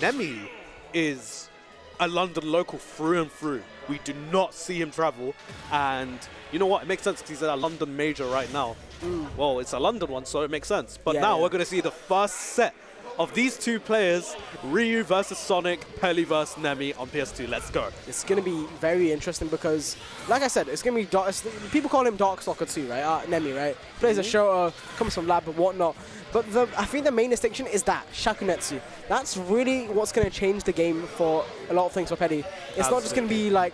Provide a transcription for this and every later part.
Nemi is a London local through and through. We do not see him travel, and you know what? It makes sense because he's at a London major right now. Well, it's a London one, so it makes sense. But now we're going to see the first set of these two players, Ryu versus Sonic, Peli versus Nemi on PS2. Let's go. It's going to be very interesting because, like I said, it's going to be people call him Darkstalker too, right? Nemi, right? Plays a shooter, comes from lab and whatnot. But I think the main distinction is that Shakunetsu. That's really what's going to change the game for a lot of things for Peli. It's not just going to be like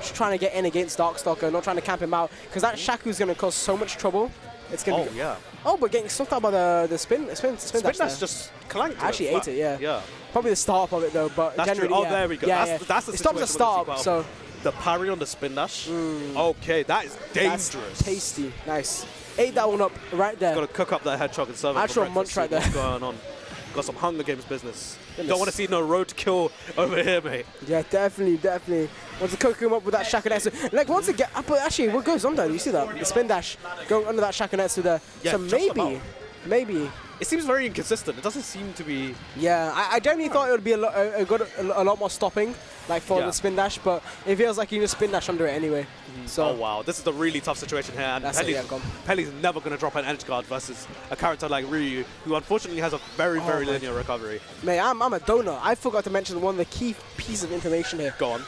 trying to get in against Darkstalker, not trying to camp him out, because that Shaku's going to cause so much trouble. It's going to but getting sucked out by the spin dash just clanked. Actually ate it, yeah. Probably the start of it though, but that's generally, true. Oh, there we go. That's the it stops the start, so the parry on the spin dash. Okay, that is dangerous. That's tasty, nice. Ate that one up right there. Got to cook up that hedgehog and serve it. Actual munch right there. What's going on? Got some Hunger Games business. Don't want to see no road to kill over here, mate. Yeah, definitely. Want to cook him up with that Shakunetsu. Like, once again, but actually, what goes on there? You see that? The spin dash going under that Shakunetsu there. Yeah, so maybe. It seems very inconsistent. It doesn't seem to be... Yeah, I genuinely thought it would be a lot more stopping, like for the spin dash, but it feels like you can just spin dash under it anyway. So oh, wow. This is a really tough situation here. And Peli's never going to drop an edge guard versus a character like Ryu, who unfortunately has a very linear recovery. Mate, I'm a donor. I forgot to mention one of the key pieces of information here. Go on.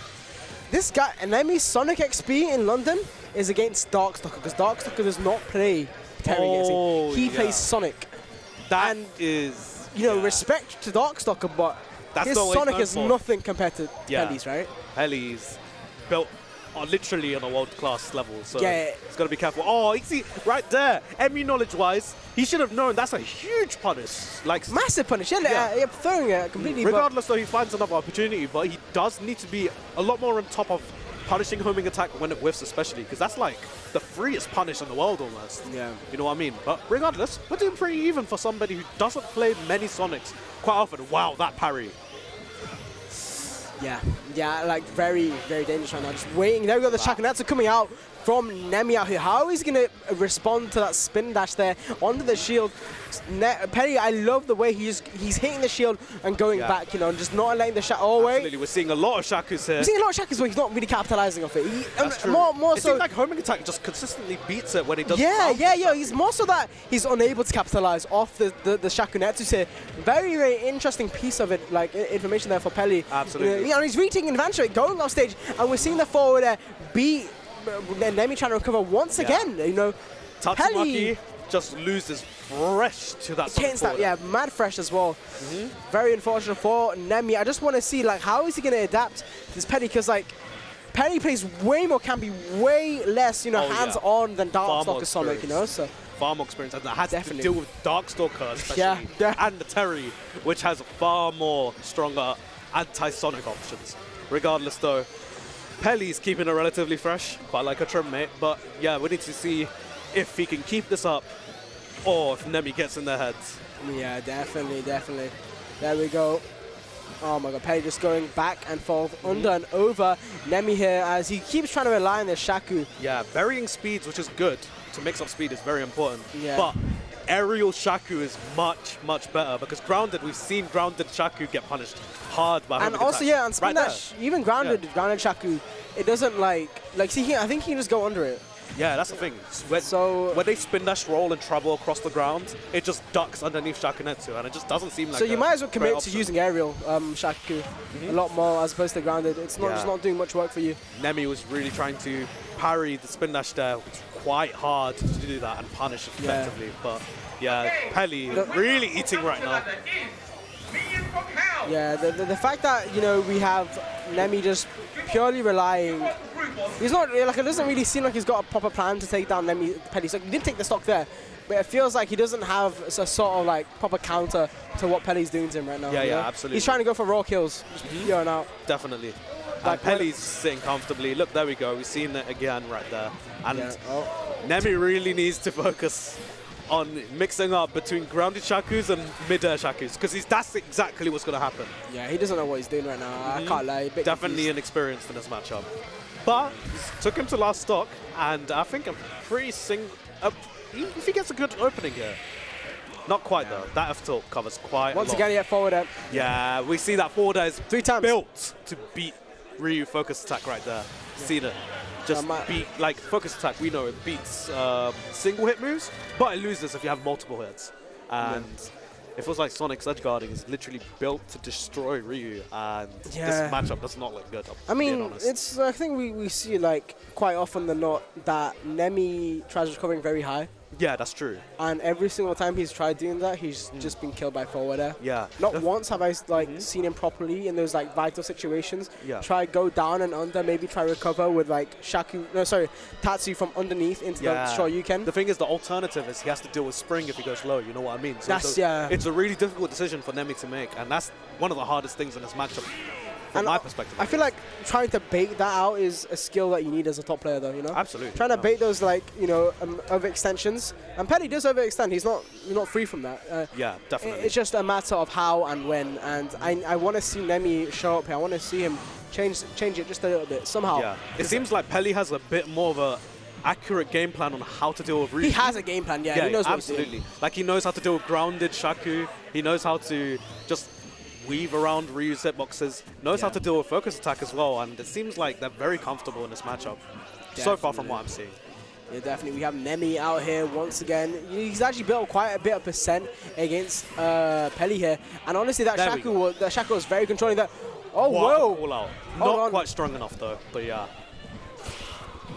This guy, Nemi's Sonic XP in London is against Darkstalker, because Darkstalker does not play Terry XP. He plays Sonic. That is... You know, respect to Darkstalker, but his Sonic is nothing compared to Peli's, right? Peli's built literally on a world-class level, so it's got to be careful. Oh, you see, right there, MU knowledge-wise, he should have known that's a huge punish. Like massive punish, throwing it completely. Regardless, though, he finds another opportunity, but he does need to be a lot more on top of punishing homing attack when it whiffs, especially, because that's like the freest punish in the world almost. Yeah. You know what I mean? But regardless, we're doing pretty even for somebody who doesn't play many Sonics quite often. Wow, that parry. Yeah, like very dangerous right now. Just waiting. There we go, the Shakunetsu coming out from Nemi out here. How is he going to respond to that spin dash there onto the shield? Peli, I love the way he's hitting the shield and going back, you know, and just not letting the shot away. Absolutely, we're seeing a lot of Shakus here. We're seeing a lot of Shakus where he's not really capitalizing off it. That's true. More it so seems like homing attack just consistently beats it when he does. Yeah. He's more so that he's unable to capitalize off the Shakunetsu here. Very interesting piece of it, like information there for Peli. Absolutely. You know, he's retaking advantage, going off stage, and we're seeing the forward there beat Nemi trying to recover once again. You know, Tatsumaki just loses fresh to that. Mad fresh as well. Very unfortunate for Nemi. I just want to see like how is he going to adapt to this Peli, because like Peli plays way more campy, way less hands-on than Darkstalker Sonic. You know, so far more experience, and that has to deal with Darkstalker especially, and the Terry, which has far more stronger anti-Sonic options. Regardless though, Peli's keeping it relatively fresh, quite like a trim mate, but yeah, we need to see if he can keep this up or if Nemi gets in their heads. Yeah, definitely. There we go. Oh my god, Peli just going back and forth, under and over Nemi here as he keeps trying to rely on the Shaku. Yeah, varying speeds, which is good. To mix up speed is very important. Yeah. But aerial Shaku is much better, because grounded, we've seen grounded Shaku get punished hard by homing also, attack. and spin dash, even grounded Shaku, it doesn't like see here, I think he can just go under it. Yeah, that's the thing. When they spin dash roll and travel across the ground, it just ducks underneath Shakunetsu, and it just doesn't seem like so you might as well commit to using aerial Shaku a lot more as opposed to grounded. It's not just not doing much work for you. Nemi was really trying to parry the spin dash there. It's quite hard to do that and punish effectively. But yeah, Peli really eating right now. Yeah, the fact that we have Nemi just purely relying. He's not like, it doesn't really seem like he's got a proper plan to take down Peli. So he did take the stock there, but it feels like he doesn't have a sort of like proper counter to what Peli's doing to him right now. Yeah, absolutely. He's trying to go for raw kills, just pure out. Definitely. And Peli's sitting comfortably. Look, there we go. We've seen it again right there. And Nemi really needs to focus on mixing up between grounded Shakus and mid-air Shakus, because that's exactly what's going to happen. Yeah, he doesn't know what he's doing right now. I can't lie. Definitely inexperienced in this matchup. But took him to last stock, and I think a pretty if he gets a good opening here. Not quite though. That F tilt covers quite Once a lot. again, yeah, forward air. Yeah, we see that forward air is 3 times. built to beat Ryu focus attack right there. Seen it. Just beat, like, focus attack, we know it beats single hit moves, but it loses if you have multiple hits. And it feels like Sonic's edge guarding is literally built to destroy Ryu, and this matchup does not look good. I mean, it's, I think we see, like, quite often than not that Nemi tries recovering very high. Yeah, that's true. And every single time he's tried doing that, he's just been killed by forward air. Yeah. Not once have I seen him properly in those like vital situations. Try go down and under, maybe try recover with like Tatsu from underneath into the Shoryuken. The thing is, the alternative is he has to deal with spring if he goes low. You know what I mean? So it's a really difficult decision for Nemi to make, and that's one of the hardest things in this matchup. From my perspective. I feel like trying to bait that out is a skill that you need as a top player, though, you know? Absolutely. Trying to bait those, like, you know, overextensions. And Peli does overextend. He's not free from that. Yeah, definitely. It's just a matter of how and when. And I want to see Nemi show up here. I want to see him change it just a little bit, somehow. Yeah. It seems like Peli has a bit more of a accurate game plan on how to deal with Ryu. He has a game plan, he knows what he's doing. Absolutely. Like, he knows how to deal with grounded Shaku. He knows how to just weave around Ryu's hitboxes, knows how to deal with focus attack as well, and it seems like they're very comfortable in this matchup. So far from what I'm seeing. Yeah, definitely. We have Nemi out here once again. He's actually built quite a bit of percent against Peli here, and honestly, that Shaku was very controlling. That whoa! Call out. Not quite strong enough though, but yeah.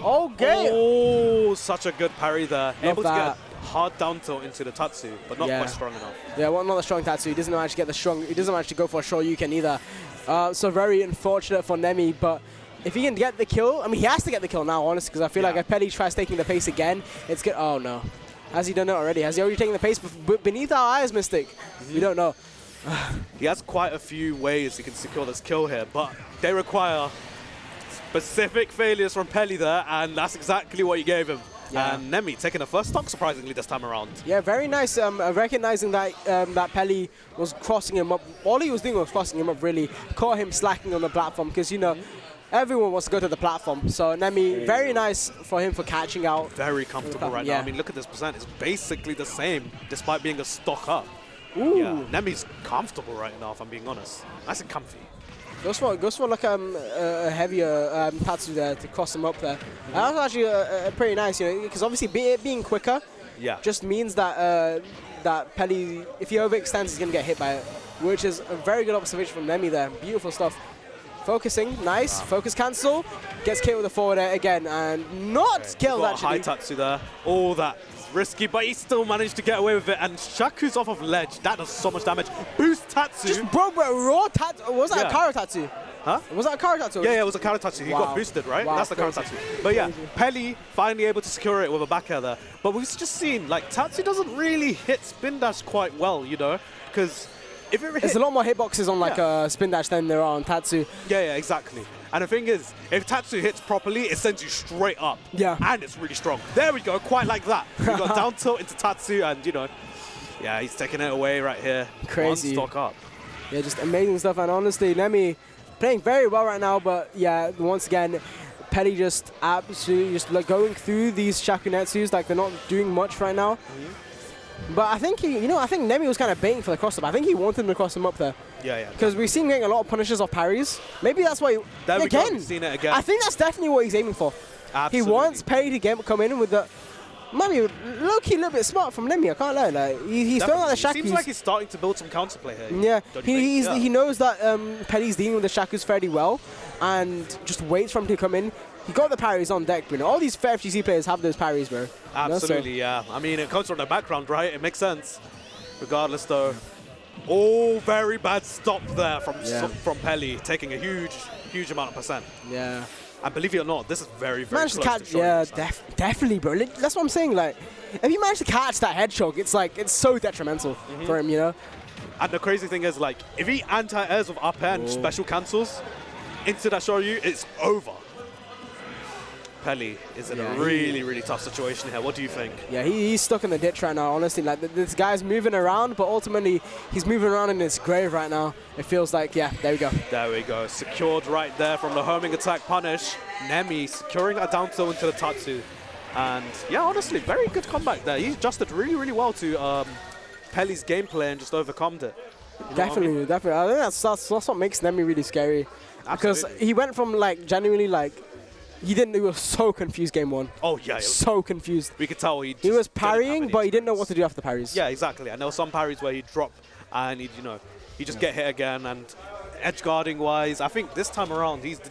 Okay. Oh, such a good parry there. Able to get hard down tilt into the Tatsu, but not quite strong enough. Yeah, well, not a strong Tatsu. He doesn't manage to get the strong. He doesn't manage to go for a Shoryuken either. So very unfortunate for Nemi, but if he can get the kill, I mean, he has to get the kill now, honestly, because I feel like if Peli tries taking the pace again, it's good. Oh no, has he done it already? Has he already taken the pace beneath our eyes, Mystic? We don't know. He has quite a few ways he can secure this kill here, but they require specific failures from Peli there, and that's exactly what he gave him. And Nemi taking the first stock, surprisingly, this time around. Yeah, very nice. Recognizing that that Peli was crossing him up. All he was doing was crossing him up, really. Caught him slacking on the platform, because, you know, everyone wants to go to the platform. So Nemi, very nice for him for catching out. Very comfortable right now. I mean, look at this percent. It's basically the same, despite being a stock up. Ooh. Yeah, Nemi's comfortable right now, if I'm being honest. Nice and comfy. Goes for like a heavier Tatsu there to cross him up there. That was actually pretty nice, you know, because obviously it being quicker just means that that Peli, if he overextends, he's going to get hit by it, which is a very good observation from Nemi there. Beautiful stuff. Focusing, nice. Focus cancel. Gets killed with a forward air again, and not killed actually. High Tatsu there. Oh, that's risky, but he still managed to get away with it. And Shaku's off of ledge. That does so much damage. Boost Tatsu. Just broke a raw Tatsu. Was that a Kara Tatsu? Huh? Was that a Kara Tatsu? Yeah, it was a Kara Tatsu. He got boosted, right? That's the Kara Tatsu. But yeah, Peli finally able to secure it with a back air there. But we've just seen, like, Tatsu doesn't really hit spin dash quite well, you know, because if it there's a lot more hitboxes on like a spin dash than there are on Tatsu. Yeah, exactly. And the thing is, if Tatsu hits properly, it sends you straight up. Yeah. And it's really strong. There we go, quite like that. We got down tilt into Tatsu, and, you know, yeah, he's taking it away right here. Crazy. One stock up. Yeah, just amazing stuff. And honestly, Nemi playing very well right now, but yeah, once again, Peli just absolutely just like going through these Shakunetsus, like they're not doing much right now. But I think I think Nemi was kind of baiting for the cross up. I think he wanted him to cross him up there. Yeah. Because we've seen him getting a lot of punishes off parries. Maybe that's why. There we go. We've seen it again. I think that's definitely what he's aiming for. Absolutely. He wants Peli to come in with the. Maybe low-key a little bit smart from Nemi, I can't lie. Like, he's throwing out the Shakus. Seems like he's starting to build some counterplay here. Yeah, he knows that Peli's dealing with the Shakus fairly well, and just waits for him to come in. He got the parries on deck, Bruno. All these fair FGC players have those parries, bro. Absolutely, yeah. I mean, it comes from the background, right? It makes sense. Regardless, though. Oh, very bad stop there from Peli, taking a huge amount of percent. Yeah. And believe it or not, this is very close to catch, definitely, bro. That's what I'm saying. Like, if you manage to catch that head choke, it's like it's so detrimental for him, you know. And the crazy thing is, like, if he anti-airs with up air and special cancels into that Shoryu, it's over. Peli is in a really tough situation here. What do you think? Yeah, he's stuck in the ditch right now, honestly. Like, this guy's moving around, but ultimately he's moving around in his grave right now. It feels like, yeah, there we go. There we go. Secured right there from the homing attack punish. Nemi securing that down tilt into the Tatsu. And yeah, honestly, very good comeback there. He adjusted really well to Peli's gameplay and just overcome it. Definitely. I think that's what makes Nemi really scary. Because he went from like genuinely like he was so confused game 1. Oh yeah, so confused. We could tell he was parrying, but he didn't know what to do after parries. Yeah, exactly. And there were some parries where he'd drop and he'd just get hit again. And edge guarding wise, I think this time around he's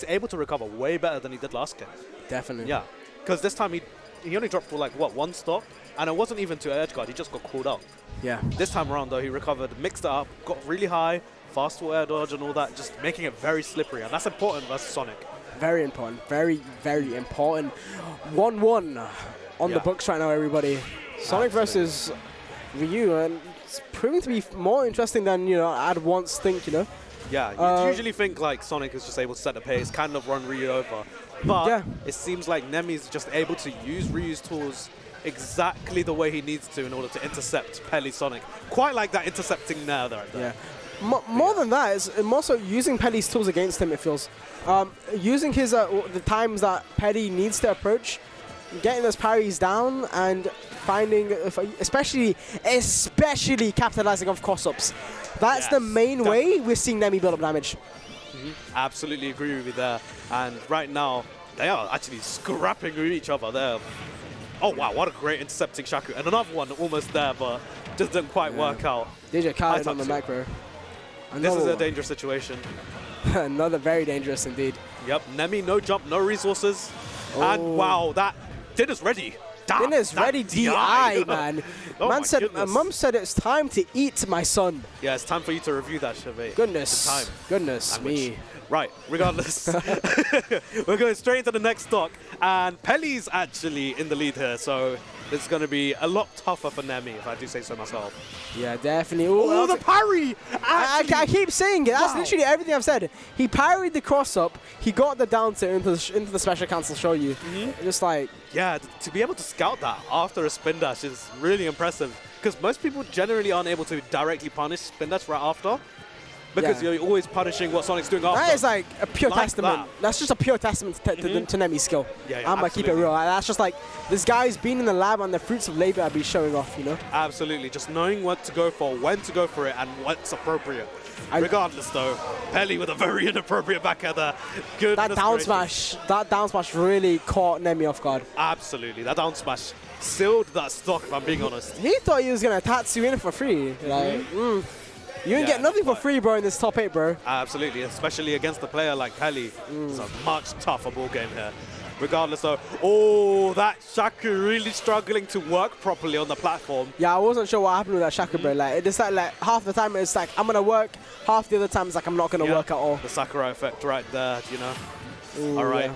able to recover way better than he did last game. Definitely. Yeah, because this time he only dropped for like what, 1 stock, and it wasn't even to edge guard. He just got called out. Yeah. This time around though, he recovered, mixed it up, got really high, fast air dodge and all that, just making it very slippery, and that's important versus Sonic. Very important. Very, very important. 1-1 on the books right now, everybody. Sonic versus Ryu, and it's proving to be more interesting than I'd once think. Yeah, you usually think like Sonic is just able to set the pace, kind of run Ryu over, but it seems like Nemi's just able to use Ryu's tools exactly the way he needs to in order to intercept Peli Sonic. Quite like that intercepting there. Yeah. More than that, it's more so using Peli's tools against him, it feels. Using his the times that Peli needs to approach, getting those parries down, and finding, especially capitalizing off cross-ups. That's the main way we're seeing Nemi build up damage. Absolutely agree with you there. And right now, they are actually scrapping with each other there. Oh wow, what a great intercepting Shaku. And another one almost there, but just didn't quite work out. DJ caught it on the macro. This is a dangerous situation. Another very dangerous indeed. Yep, Nemi, no jump, no resources. And wow, that dinner's ready. Dinner's ready, DI, man. Mum said it's time to eat, my son. Yeah, it's time for you to review that, Chevy. Goodness me. Right, regardless, we're going straight into the next stock, and Peli's actually in the lead here, so it's going to be a lot tougher for Nemi, if I do say so myself. Yeah, definitely. Oh, the parry! I keep saying it. That's literally everything I've said. He parried the cross-up, he got the down tilt into the special cancel show you. Just like... Yeah, to be able to scout that after a spin dash is really impressive, because most people generally aren't able to directly punish spin dash right after. Because you're always punishing what Sonic's doing after. That is like a pure testament. That's just a pure testament to Nemi's skill. Yeah, I'm going to keep it real. That's just like, this guy's been in the lab and the fruits of labor are being showing off, Absolutely. Just knowing what to go for, when to go for it, and what's appropriate. Regardless, though, Peli with a very inappropriate back header. That down smash really caught Nemi off guard. Absolutely. That down smash sealed that stock, if I'm being honest. He thought he was going to Tatsu in for free. Like, you ain't get nothing for free, bro, in this top 8, bro. Absolutely, especially against a player like Peli. It's a much tougher ball game here. Regardless, though, that Shaku really struggling to work properly on the platform. Yeah, I wasn't sure what happened with that Shaku, bro. Like, it's like half the time it's like I'm gonna work, half the other time it's like I'm not gonna work at all. The Sakurai effect right there, All right,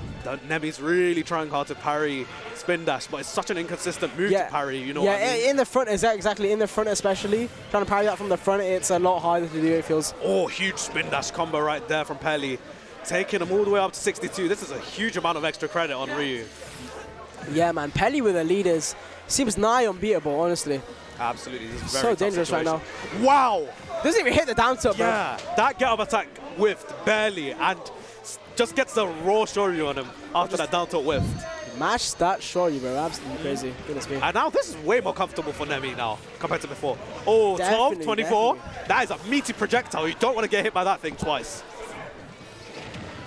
Nemi's really trying hard to parry spin dash, but it's such an inconsistent move to parry, what I mean? In the front, exactly, in the front especially. Trying to parry that from the front, it's a lot harder to do, it feels. Oh, huge spin dash combo right there from Peli. Taking him all the way up to 62. This is a huge amount of extra credit on Ryu. Yeah, man, Peli with the leaders seems nigh unbeatable, honestly. Absolutely, this is very so dangerous right now. Wow! Doesn't even hit the down tilt, bro. Yeah, that get-up attack whiffed barely, and just gets the raw Shoryu on him after that down tilt whiff. Match that Shoryu, bro. Absolutely crazy. Goodness me. And now this is way more comfortable for Nemi now compared to before. Oh, 12, 24. That is a meaty projectile. You don't want to get hit by that thing twice.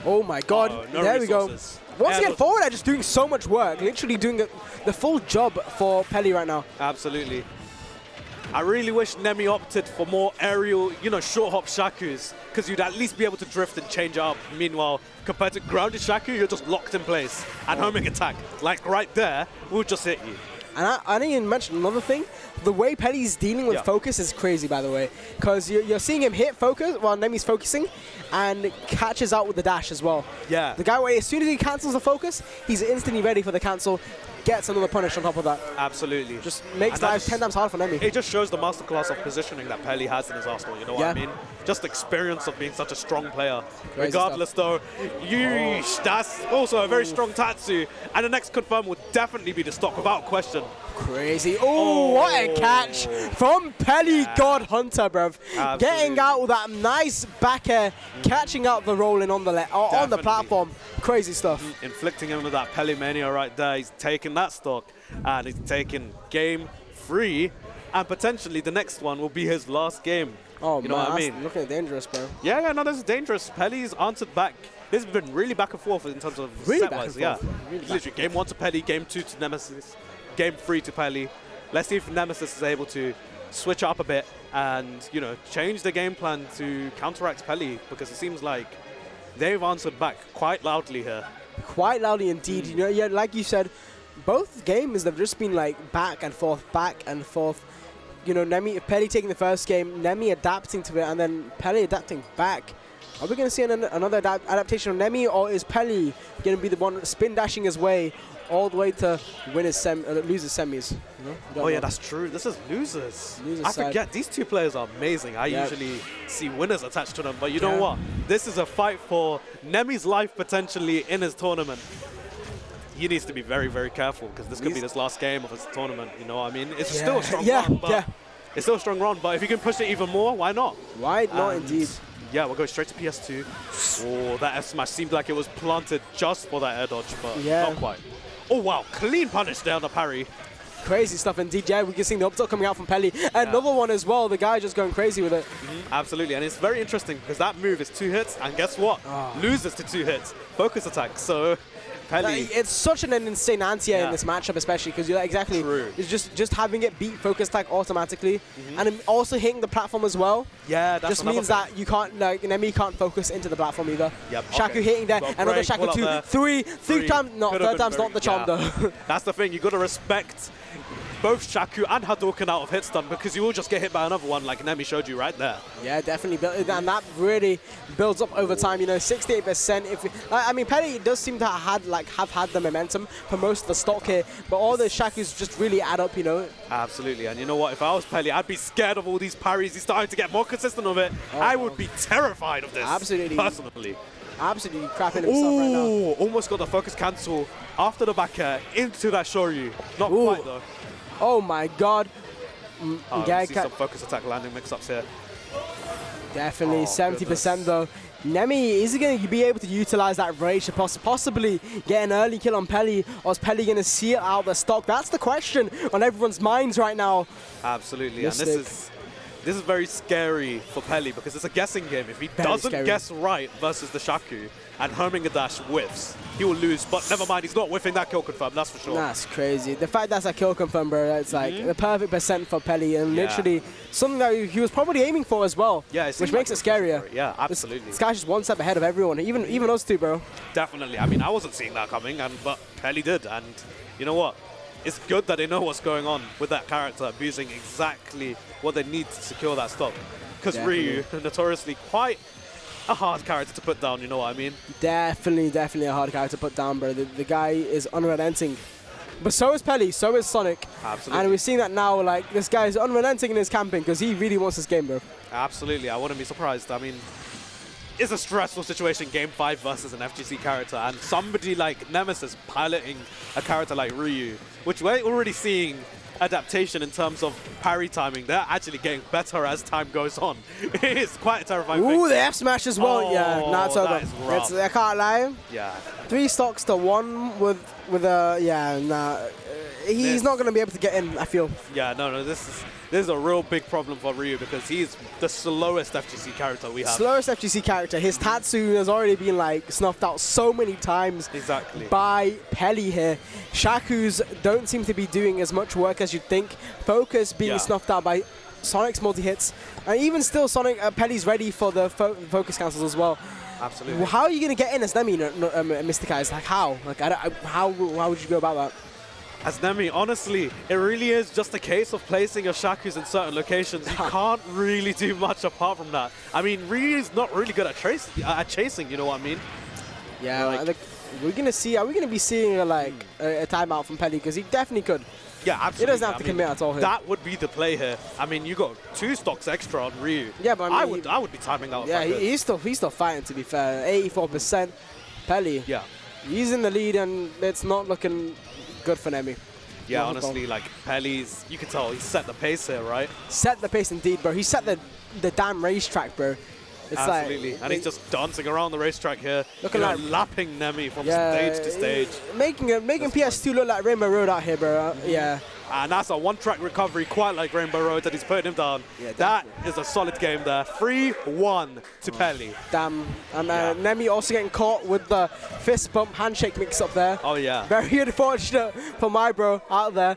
Oh my god. No there resources. We go. Once again, forward are just doing so much work. Literally doing the full job for Peli right now. Absolutely. I really wish Nemi opted for more aerial, short hop Shakus, because you'd at least be able to drift and change up. Meanwhile, compared to grounded Shaku, you're just locked in place. And homing attack, like right there, will just hit you. And I didn't even mention another thing. The way Peli's dealing with focus is crazy, by the way. Because you're seeing him hit focus while Nemi's focusing and catches out with the dash as well. Yeah. The guy, as soon as he cancels the focus, he's instantly ready for the cancel, gets another punish on top of that. Absolutely. Just makes life 10 times harder for Nemi. It just shows the masterclass of positioning that Peli has in his arsenal, you know what I mean? Just experience of being such a strong player. Crazy Regardless though, that's also a very strong Tatsu, and the next confirm will definitely be the stock without question. Crazy. Oh, what a catch from Peli God Hunter, bruv. Absolutely. Getting out with that nice back air, catching out the rolling on the platform. Crazy stuff. Inflicting him with that Peli Mania right there. He's taking that stock, and he's taking game 3. and potentially the next one will be his last game. Oh, you know what I mean? Looking dangerous, bro. Yeah, no, this is dangerous. Peli's answered back. This has been really back and forth in terms of set-wise. Yeah, literally game 1 to Peli, game 2 to Nemesis, game 3 to Peli. Let's see if Nemesis is able to switch up a bit and, you know, change the game plan to counteract Peli, because it seems like they've answered back quite loudly here. Quite loudly indeed. You know, yeah, like you said, both games they've just been like back and forth. You know, Peli taking the first game, Nemi adapting to it, and then Peli adapting back. Are we going to see another adaptation of Nemi, or is Peli going to be the one spin dashing his way all the way to win his lose his semis? Oh yeah, that's true. This is losers. I forget, these two players are amazing. I usually see winners attached to them, but you know what? This is a fight for Nemi's life potentially in his tournament. He needs to be very, very careful, because this could be his last game of his tournament. You know what I mean? It's still a strong run, but it's still a strong run. But if you can push it even more, why not? Why not, indeed? Yeah, we'll go straight to PS2. Oh, that F smash seemed like it was planted just for that air dodge, but not quite. Oh wow, clean punish there on the parry. Crazy stuff indeed. Yeah, we can see the up tilt coming out from Peli. Another one as well. The guy just going crazy with it. Absolutely, and it's very interesting because that move is 2 hits, and guess what? Loses to 2 hits. Focus attack. So Peli. It's such an insane anti-air in this matchup, especially because you're exactly. True. It's just having it beat focus attack automatically, and also hitting the platform as well. Yeah, that's just means that you can't, like, Nemi can't focus into the platform either. Shaku hitting there, another Shaku 2, 3 times, third time's not the charm though. That's the thing, you got to respect both Shaku and Hadouken out of hit stun, because you will just get hit by another one like Nemi showed you right there. Yeah, definitely, and that really builds up over time. You know, 68%. I mean, Peli does seem to have had the momentum for most of the stock here, but all the Shakus just really add up. You know. Absolutely, and you know what? If I was Peli, I'd be scared of all these parries. He's starting to get more consistent with it. I would be terrified of this. Absolutely, personally. Absolutely crapping himself right now. Almost got the focus cancel after the back air into that Shoryu. Not quite though. Oh my god. See some focus attack landing mix-ups here. Definitely, 70% though. Nemi, is he going to be able to utilize that rage to possibly get an early kill on Peli, or is Peli going to seal out the stock? That's the question on everyone's minds right now. Absolutely, and this is very scary for Peli, because it's a guessing game. If he doesn't guess right versus the Shaku and homing a dash whiffs, he will lose. But never mind, he's not whiffing that kill confirm, that's for sure. That's crazy. The fact that's a kill confirm, bro, that's like the perfect percent for Peli, and literally something that he was probably aiming for as well. Yeah, which makes it scarier. Yeah, absolutely. This guy's just one step ahead of everyone, even us two, bro. Definitely. I mean, I wasn't seeing that coming, but Peli did. And you know what? It's good that they know what's going on with that character, abusing exactly what they need to secure that stock. Because Ryu, notoriously quite a hard character to put down, you know what I mean? Definitely a hard character to put down, bro. The guy is unrelenting. But so is Peli, so is Sonic. Absolutely. And we're seeing that now, like, this guy is unrelenting in his camping because he really wants this game, bro. Absolutely, I wouldn't be surprised. I mean, it's a stressful situation, game 5 versus an FGC character, and somebody like Nemesis piloting a character like Ryu, which we're already seeing adaptation in terms of parry timing. They're actually getting better as time goes on. It is quite a terrifying thing. Ooh, the F smash as well. Yeah, it's over. I can't lie. Yeah. 3 stocks to 1 with a he's not going to be able to get in, I feel. Yeah, no, this is a real big problem for Ryu, because he's the slowest FGC character we have. Slowest FGC character. His Tatsu has already been like snuffed out so many times by Peli here. Shaku's don't seem to be doing as much work as you'd think. Focus being snuffed out by Sonic's multi-hits. And even still, Peli's ready for the focus cancels as well. Absolutely. How are you going to get in as Nemi, Mr. Kai's? Like, how? Like, how would you go about that? As Nemi, honestly, it really is just a case of placing your Shakus in certain locations. You can't really do much apart from that. I mean, Ryu's not really good at chasing, you know what I mean? Yeah, like, are we going to be seeing a timeout from Peli? Because he definitely could. Yeah, absolutely. He doesn't have to commit at all here. That would be the play here. I mean, you got 2 stocks extra on Ryu. Yeah, but I mean, I would be timing out. Yeah, he's still fighting, to be fair. 84%. Peli. Yeah. He's in the lead, and it's not looking good for Nemi. Yeah, honestly, like, Peli's, you can tell he set the pace here, right? Set the pace indeed, bro. He set the damn racetrack, bro. It's absolutely, and he's just dancing around the racetrack here, looking like lapping Nemi from stage to stage. Making PS2 look like Rainbow Road out here, bro. Yeah. And that's a one-track recovery, quite like Rainbow Road, that he's putting him down. Yeah, that is a solid game there. 3-1 to Peli. Damn. And Nemi also getting caught with the fist bump handshake mix up there. Oh, yeah. Very unfortunate for my bro out there.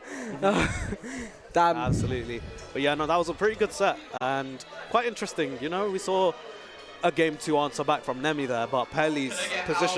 Damn. Absolutely. But yeah, no, that was a pretty good set and quite interesting. You know, we saw a game 2 answer back from Nemi there, but Peli's position